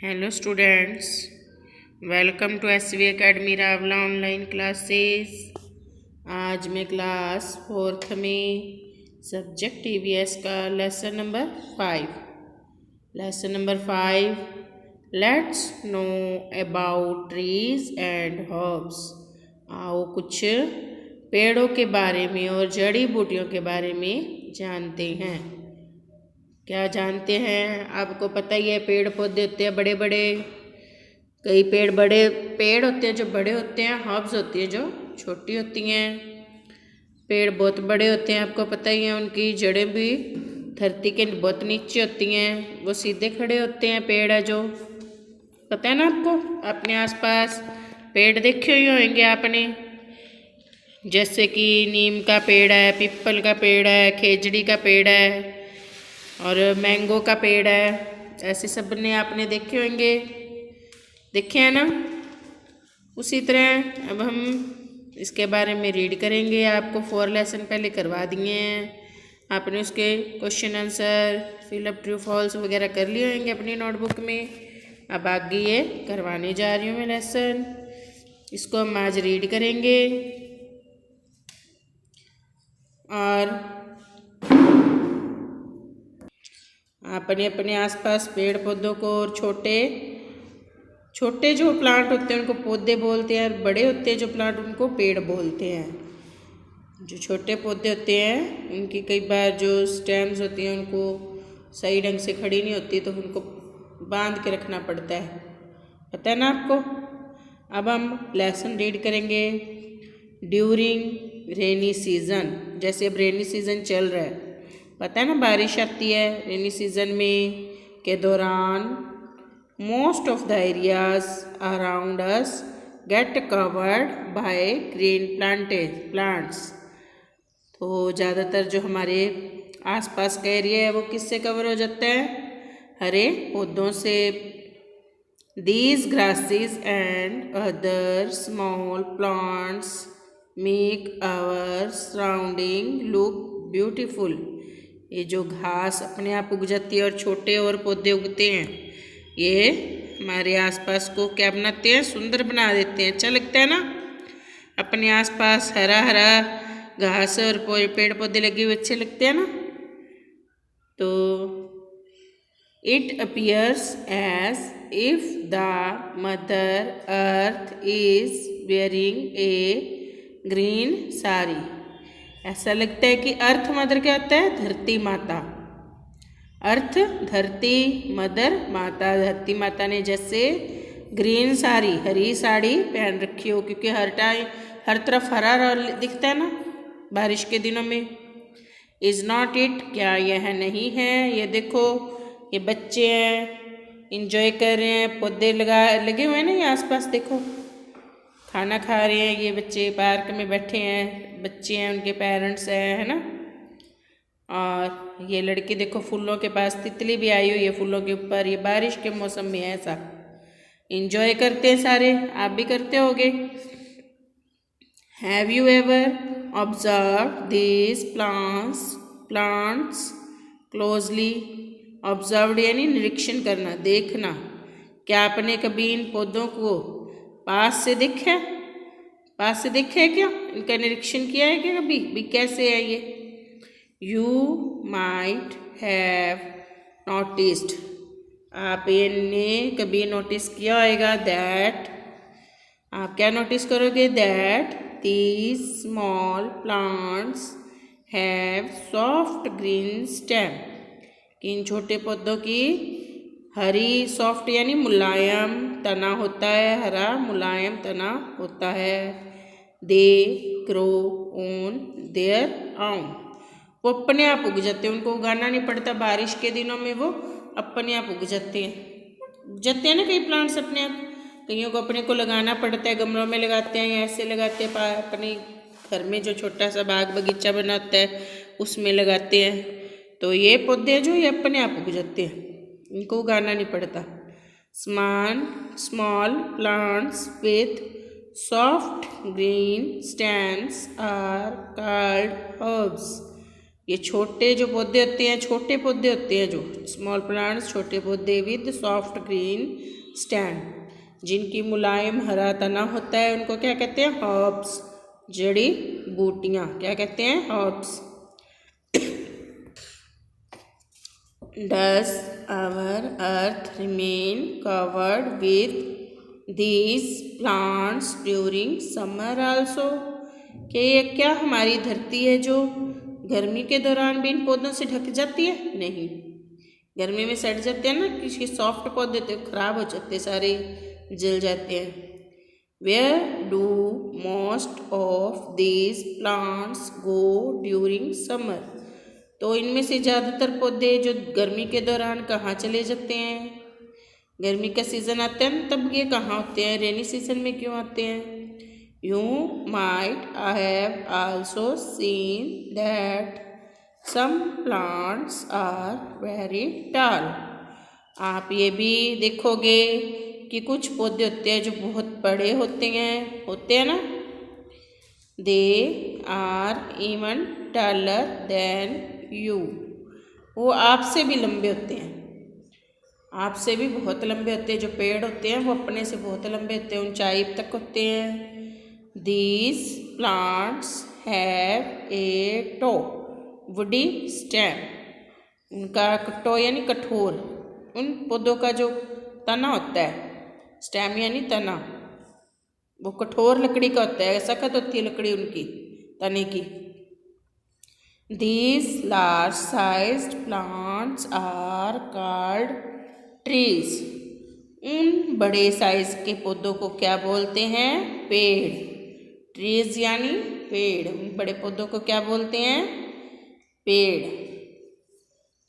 Hello students, welcome to SV academy Rawla online classes. आज मैं class 4th में subject EVS का lesson number 5 let's know about trees and herbs. आओ कुछ पेड़ों के बारे में और जड़ी बूटियों के बारे में जानते हैं। क्या जानते हैं? आपको पता ही है, पेड़ पौधे होते हैं बड़े बड़े, कई बड़े पेड़ होते हैं जो बड़े होते हैं, हर्ब्स होती है जो छोटी होती हैं। पेड़ बहुत बड़े होते हैं, आपको पता ही है, उनकी जड़ें भी धरती के बहुत नीचे होती हैं, वो सीधे खड़े होते हैं। पेड़ है जो, पता है ना आपको, अपने आसपास पेड़ देखे ही होंगे आपने, जैसे कि नीम का पेड़ है, पीपल का पेड़ है, खेजड़ी का पेड़ है और मैंगो का पेड़ है। ऐसे सब ने आपने देखे होंगे, देखे हैं ना। उसी तरह अब हम इसके बारे में रीड करेंगे। आपको 4 लेसन पहले करवा दिए हैं, आपने उसके question answer fill up true false वगैरह कर लिए होंगे अपनी नोटबुक में। अब आगे ये करवाने जा रही हूँ मैं लेसन, इसको हम आज रीड करेंगे। और अपने अपने आसपास पेड़ पौधों को, और छोटे जो प्लांट होते हैं उनको पौधे बोलते हैं, और बड़े होते हैं जो प्लांट उनको पेड़ बोलते हैं। जो छोटे पौधे होते हैं उनकी कई बार जो स्टेम्स होती हैं उनको सही ढंग से खड़ी नहीं होती, तो उनको बांध के रखना पड़ता है, पता है ना आपको। अब हम लेसन रीड करेंगे। ड्यूरिंग रेनी सीजन, जैसे अब रेनी सीजन चल रहा है, पता है ना, बारिश आती है रेनी सीजन में के दौरान। Most of the areas around us get covered by green plants. तो ज़्यादातर जो हमारे आसपास का एरिया है वो किससे कवर हो जाता है? हरे पौधों से। These grasses and other small plants make our surrounding look beautiful. ये जो घास अपने आप उग जाती है और छोटे और पौधे उगते हैं, ये हमारे आसपास को क्या बनाते हैं? सुंदर बना देते हैं। अच्छा लगता है ना, अपने आसपास हरा हरा घास और पेड़ पौधे लगे हुए अच्छे लगते हैं ना। तो it appears as if the mother earth is wearing a green sari. ऐसा लगता है कि अर्थ मदर क्या होता है? धरती माता। अर्थ धरती, मदर माता। धरती माता ने जैसे ग्रीन साड़ी, हरी साड़ी पहन रखी हो, क्योंकि हर तरफ हरा दिखता है ना बारिश के दिनों में। इज नॉट इट, क्या यह नहीं है? ये देखो, ये बच्चे हैं, इंजॉय कर रहे हैं, पौधे लगे हुए हैं ना ये आसपास, देखो खाना खा रहे हैं ये बच्चे, पार्क में बैठे हैं, बच्चे हैं, उनके पेरेंट्स हैं, है ना। और ये लड़की देखो, फूलों के पास तितली भी आई हुई है फूलों के ऊपर। ये बारिश के मौसम में ऐसा इंजॉय करते हैं सारे, आप भी करते होगे। Have you ever observe these plants closely? Observe यानी निरीक्षण करना, देखना। क्या आपने कभी इन पौधों को पास से देखा है क्या? इनका निरीक्षण किया है क्या कभी भी? कैसे है ये? यू माइट हैव नोटिस्ड, आप इन्हें कभी नोटिस किया होगा। दैट, आप क्या नोटिस करोगे? That these small plants have soft green stem, कि इन छोटे पौधों की हरी, सॉफ्ट यानी मुलायम तना होता है, हरा मुलायम तना होता है। They grow on their own, वो अपने आप उग जाते हैं, उनको उगाना नहीं पड़ता। बारिश के दिनों में वो अपने आप उग जाते हैं ना कई प्लांट्स अपने आप। कईयों को अपने को लगाना पड़ता है, गमलों में लगाते हैं या ऐसे लगाते हैं, अपने घर में जो छोटा सा बाग बगीचा बना होता है उसमें लगाते हैं। तो ये पौधे जो ये अपने आप उग जाते हैं, इनको उगाना नहीं पड़ता। Small plants with soft green stems are called herbs. ये छोटे जो पौधे होते हैं, छोटे पौधे होते हैं जो स्मॉल प्लांट्स, छोटे पौधे विद सॉफ्ट ग्रीन स्टैंड, जिनकी मुलायम हरा तना होता है, उनको क्या कहते हैं? हर्ब्स, जड़ी बूटियाँ। क्या कहते हैं? Herbs. Does our earth remain covered with these plants during summer also? क्या हमारी धरती है जो गर्मी के दौरान भी इन पौधों से ढक जाती है? नहीं, गर्मी में सड़ जाते हैं ना, किसी सॉफ्ट पौधे तो खराब हो जाते, सारे जल जाते हैं। Where do most of these plants go during summer? तो इनमें से ज़्यादातर पौधे जो गर्मी के दौरान कहाँ चले जाते हैं? गर्मी का सीज़न आता है ना, तब ये कहाँ होते हैं? रेनी सीजन में क्यों आते हैं? You might have also seen that some plants are very tall. आप ये भी देखोगे कि कुछ पौधे होते हैं जो बहुत बड़े होते हैं ना? They are even taller than you. वो आपसे भी लंबे होते हैं, आपसे भी बहुत लंबे होते हैं। जो पेड़ होते हैं वो अपने से बहुत लंबे होते हैं, ऊंचाई तक होते हैं। These plants have a toe, woody stem. उनका टो यानी कठोर, उन पौधों का जो तना होता है, स्टेम यानी तना, वो कठोर लकड़ी का होता है, सख्त होती है लकड़ी उनकी तने की। These large sized plants are called trees. उन बड़े साइज के पौधों को क्या बोलते हैं? पेड़। ट्रीज यानी पेड़। उन बड़े पौधों को क्या बोलते हैं? पेड़।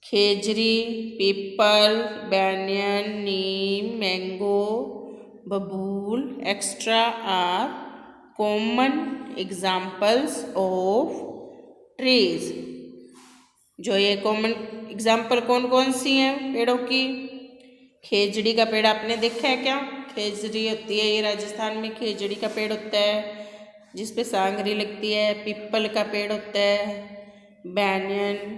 Khejri, peepal, banyan, neem, mango, babool extra are common examples of trees. जो ये कॉमन एग्जाम्पल कौन कौन सी हैं पेड़ों की? खेजड़ी का पेड़ आपने देखा है क्या? खेजड़ी होती है, ये राजस्थान में खेजड़ी का पेड़ होता है जिस पे सांगरी लगती है। पीपल का पेड़ होता है, बैनियन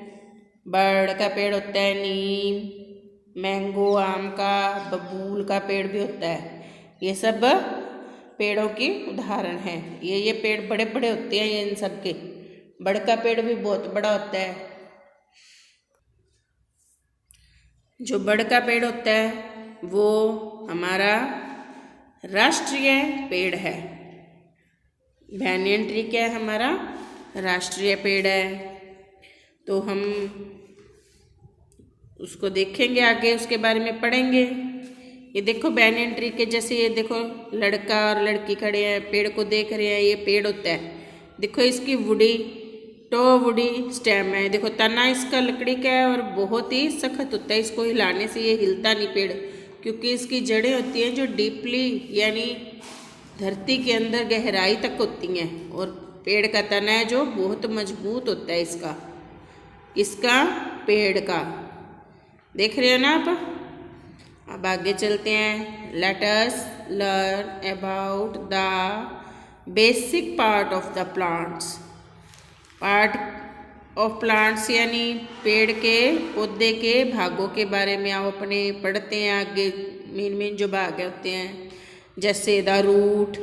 बर्ड का पेड़ होता है, नीम, मैंगो आम का, बबूल का पेड़ भी होता है। ये सब पेड़ों की उदाहरण हैं। ये पेड़ बड़े बड़े होते हैं, ये इन सब के। बड़ का पेड़ भी बहुत बड़ा होता है। जो बड़ का पेड़ होता है वो हमारा राष्ट्रीय पेड़ है। बैनियन ट्री क्या है? हमारा राष्ट्रीय पेड़ है। तो हम उसको देखेंगे आगे, उसके बारे में पढ़ेंगे। ये देखो बैनियन ट्री के जैसे, ये देखो लड़का और लड़की खड़े हैं, पेड़ को देख रहे हैं। ये पेड़ होता है, देखो इसकी वुडी वुडी स्टेम है। देखो तना इसका लकड़ी का है और बहुत ही सख्त होता है, इसको हिलाने से ये हिलता नहीं पेड़, क्योंकि इसकी जड़ें होती हैं जो डीपली यानी धरती के अंदर गहराई तक होती हैं। और पेड़ का तना है जो बहुत मजबूत होता है इसका पेड़ का। देख रहे हो ना आप? अब आगे चलते हैं। Let us learn about the basic part of the plants. Part of plants यानी पेड़ के पौधे के भागों के बारे में आप अपने पढ़ते हैं आगे। मेन जो भाग होते हैं जैसे द रूट,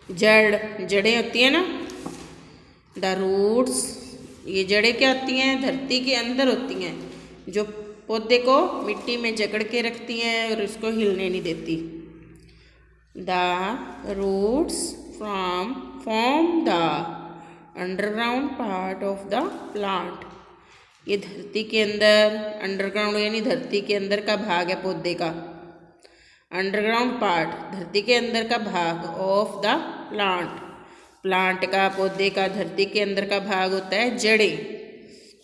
जड़ें होती हैं ना, द रूट्स। ये जड़ें क्या होती हैं? धरती के अंदर होती हैं, जो पौधे को मिट्टी में जकड़ के रखती हैं और इसको हिलने नहीं देती। The roots form the underground part of the plant. ये धरती के अंदर, अंडरग्राउंड यानी धरती के अंदर का भाग है पौधे का। अंडरग्राउंड पार्ट धरती के अंदर का भाग ऑफ द प्लांट का, पौधे का धरती के अंदर का भाग होता है जड़ें।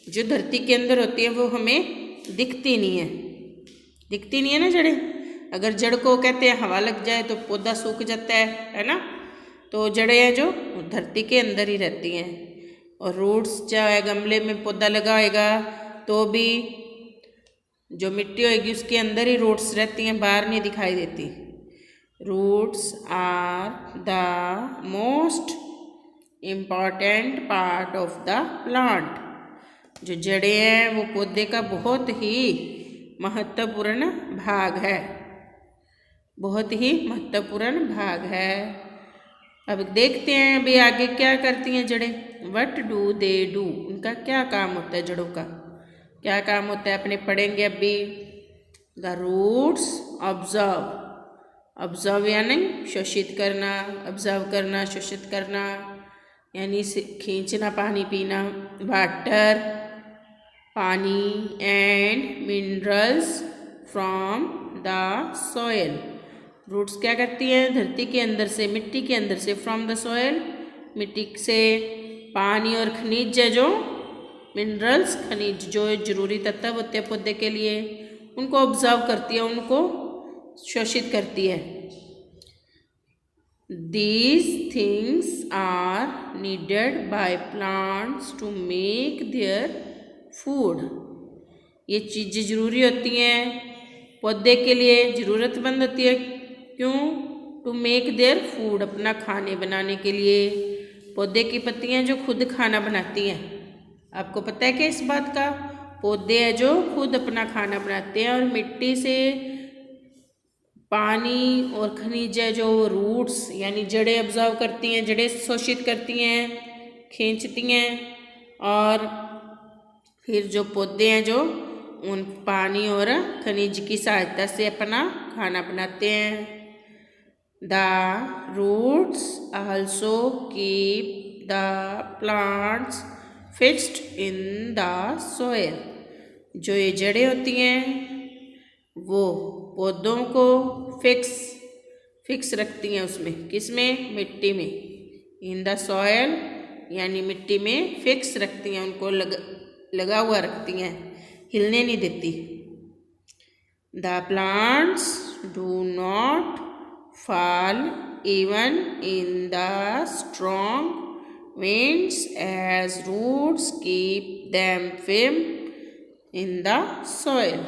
जो धरती के अंदर होती हैं वो हमें दिखती नहीं है ना जड़ें। अगर जड़ को कहते हैं हवा लग जाए तो पौधा सूख जाता है ना। तो जड़ें हैं जो धरती के अंदर ही रहती हैं। और रूट्स चाहे गमले में पौधा लगा होगा तो भी जो मिट्टी होगी उसके अंदर ही रूट्स रहती हैं, बाहर नहीं दिखाई देती। Roots are the most important part of the plant. जो जड़ें हैं वो पौधे का बहुत ही महत्वपूर्ण भाग है, बहुत ही महत्वपूर्ण भाग है। अब देखते हैं अभी आगे क्या करती हैं जड़ें। वट डू दे डू, उनका क्या काम होता है, जड़ों का क्या काम होता है अपने पढ़ेंगे अभी। द रूट्स ऑब्जर्व, ऑब्जर्व यानी शोषित करना, ऑब्जर्व करना, शोषित करना यानी खींचना, पानी पीना। वाटर पानी and minerals from the soil, roots क्या करती हैं, धरती के अंदर से, मिट्टी के अंदर से, फ्रॉम द सॉयल मिट्टी से पानी और खनिज है जो मिनरल्स, खनिज जो जरूरी तत्व होते हैं पौधे के लिए, उनको ऑब्जर्व करती है, उनको शोषित करती है। These things are needed by plants to make their food, ये चीज़ें जरूरी होती हैं पौधे के लिए, ज़रूरतमंद होती है। क्यों? टू मेक देयर फूड, अपना खाने बनाने के लिए। पौधे की पत्तियां जो खुद खाना बनाती हैं, आपको पता है क्या इस बात का? पौधे हैं जो खुद अपना खाना बनाते हैं और मिट्टी से पानी और खनिज है जो रूट्स यानी जड़ें ऑब्जर्व करती हैं, जड़ें शोषित करती हैं, खींचती हैं, और फिर जो पौधे हैं जो उन पानी और खनिज की सहायता से अपना खाना बनाते हैं। The roots also keep the plants fixed in the soil, जो ये जड़ें होती हैं वो पौधों को फिक्स रखती हैं उसमें, किसमें? मिट्टी में। इन द सॉयल यानी मिट्टी में फिक्स रखती हैं, उनको लगा हुआ रखती हैं, हिलने नहीं देती। The plants do not fall even in the strong winds as roots keep them firm in the soil,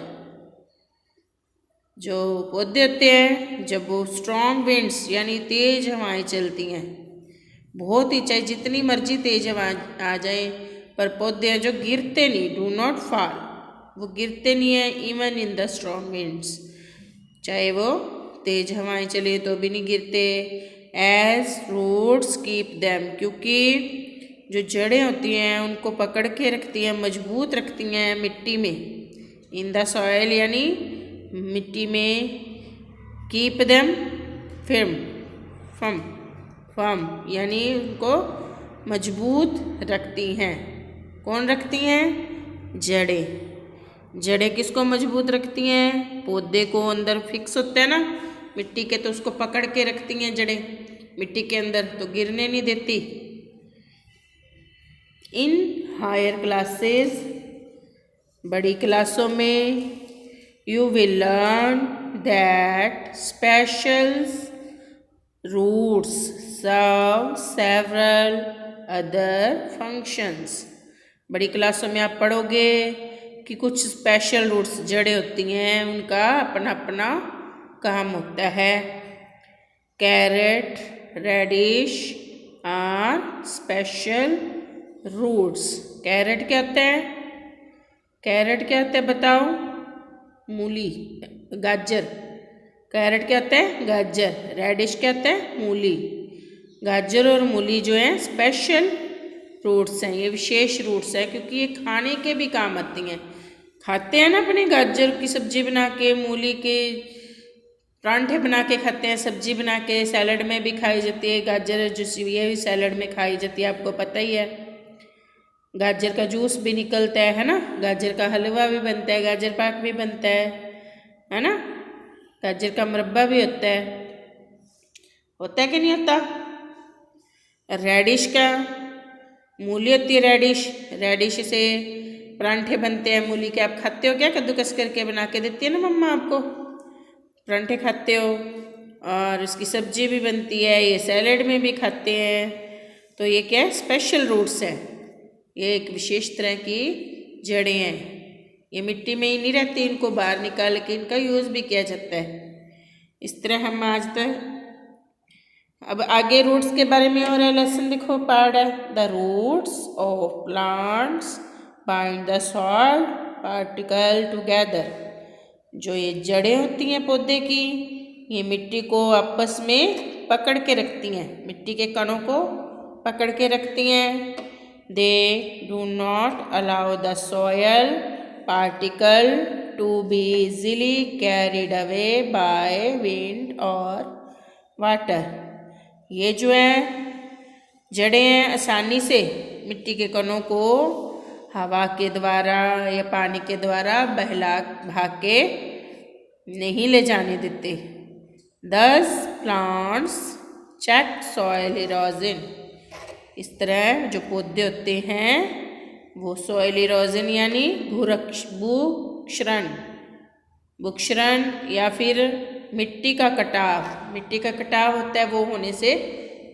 जो पौधे होते हैं जब वो स्ट्रॉन्ग विंड्स यानी तेज हवाएं चलती हैं, बहुत ही, चाहे जितनी मर्जी तेज हवा आ जाए, पर पौधे हैं जो गिरते नहीं, डू नॉट फॉल, वो गिरते नहीं है, even in the strong winds, चाहे वो तेज हवाएं चले तो भी नहीं गिरते। एज रूट्स कीप देम, क्योंकि जो जड़ें होती हैं उनको पकड़ के रखती हैं, मजबूत रखती हैं मिट्टी में। इन द सॉयल यानी मिट्टी में, कीप देम फर्म यानी उनको मजबूत रखती हैं। कौन रखती हैं? जड़ें किसको मजबूत रखती हैं? पौधे को अंदर फिक्स होता है ना मिट्टी के, तो उसको पकड़ के रखती हैं जड़ें मिट्टी के अंदर, तो गिरने नहीं देती। इन हायर क्लासेस, बड़ी क्लासों में, you will learn that special roots serve several other functions, बड़ी क्लासों में आप पढ़ोगे कि कुछ स्पेशल रूट्स जड़ें होती हैं, उनका अपना अपना काम होता है। Carrot, radish are special roots. Carrot क्या होता है? कैरेट क्या होता है बताओ? मूली, गाजर। कैरेट क्या होता है? गाजर। रेडिश क्या होता है? मूली। गाजर और मूली जो है स्पेशल रूट्स हैं, ये विशेष रूट्स हैं, क्योंकि ये खाने के भी काम आती हैं। खाते हैं ना अपने, गाजर की सब्जी बना के, मूली के परांठे बना के खाते हैं, सब्जी बना के, सैलड में भी खाई जाती है गाजर, जो ये भी सैलड में खाई जाती है, आपको पता ही है। गाजर का जूस भी निकलता है ना, गाजर का हलवा भी बनता है, गाजर पाक भी बनता है ना, गाजर का मुरब्बा भी होता है कि नहीं होता? रेडिश का, मूली होती है रेडिश से परांठे बनते हैं मूली के। आप खाते हो क्या? कद्दूकस करके बना के देती है ना मम्मा आपको, परांठे खाते हो, और इसकी सब्जी भी बनती है, ये सैलेड में भी खाते हैं। तो ये क्या है? स्पेशल रूट्स हैं, ये एक विशेष तरह की जड़ें हैं, ये मिट्टी में ही नहीं रहती, इनको बाहर निकाल के इनका यूज़ भी किया जाता है। इस तरह हम आज तक, अब आगे रूट्स के बारे में और लेसन देखो, पार्ट है the roots of plants bind the soil particle together. जो ये जड़ें होती हैं पौधे की, ये मिट्टी को आपस में पकड़ के रखती हैं, मिट्टी के कणों को पकड़ के रखती हैं। They do not allow the soil particle to be easily carried away by wind और वाटर। ये जो है जड़ें हैं आसानी से मिट्टी के कणों को हवा के द्वारा या पानी के द्वारा भाग के नहीं ले जाने देते। Thus plants check soil erosion। इस तरह जो पौधे होते हैं वो सॉइल इरोजन यानी भूक्षरण या फिर मिट्टी का कटाव होता है, वो होने से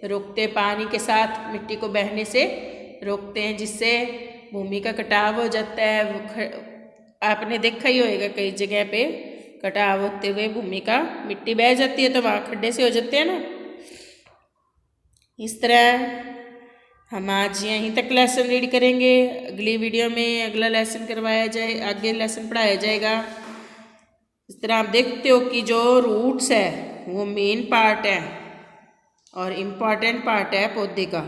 रोकते, पानी के साथ मिट्टी को बहने से रोकते हैं, जिससे भूमि का कटाव हो जाता है। आपने देखा ही होगा कई जगह पे कटाव होते हुए भूमि का मिट्टी बह जाती है तो वहाँ खड्डे से हो जाते हैं ना। इस तरह हम आज यहीं तक लेसन रीड करेंगे। अगली वीडियो में अगला लेसन आगे लेसन पढ़ाया जाएगा। इस तरह आप देखते हो कि जो रूट्स है वो मेन पार्ट है और इम्पॉर्टेंट पार्ट है पौधे का,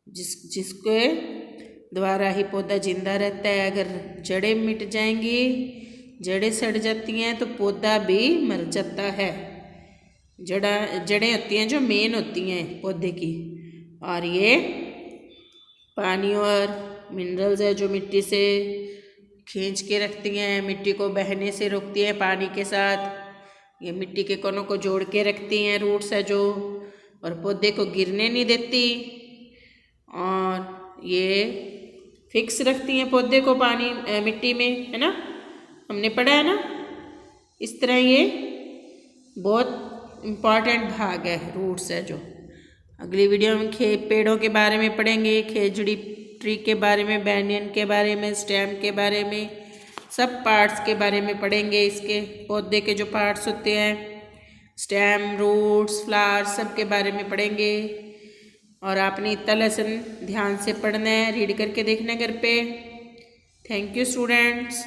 जिसके द्वारा ही पौधा जिंदा रहता है। अगर जड़ें मिट जाएंगी, जड़ें सड़ जाती हैं तो पौधा भी मर जाता है। जड़ें होती हैं जो मेन होती हैं पौधे की, और ये पानी और मिनरल्स है जो मिट्टी से खींच के रखती हैं, मिट्टी को बहने से रोकती हैं पानी के साथ। ये मिट्टी के कणों को जोड़ के रखती हैं, रूट्स है जो, और पौधे को गिरने नहीं देती, और ये फिक्स रखती हैं पौधे को मिट्टी में, है ना, हमने पढ़ा है ना। इस तरह ये बहुत इम्पॉर्टेंट भाग है, रूट्स है जो। अगली वीडियो में पेड़ों के बारे में पढ़ेंगे, खेजड़ी ट्री के बारे में, बैनियन के बारे में, स्टेम के बारे में, सब पार्ट्स के बारे में पढ़ेंगे। इसके पौधे के जो पार्ट्स होते हैं, स्टेम, रूट्स, फ्लावर्स, सब के बारे में पढ़ेंगे। और आपने इतना लेसन ध्यान से पढ़ना है, रीड करके देखना घर पे। Thank you students.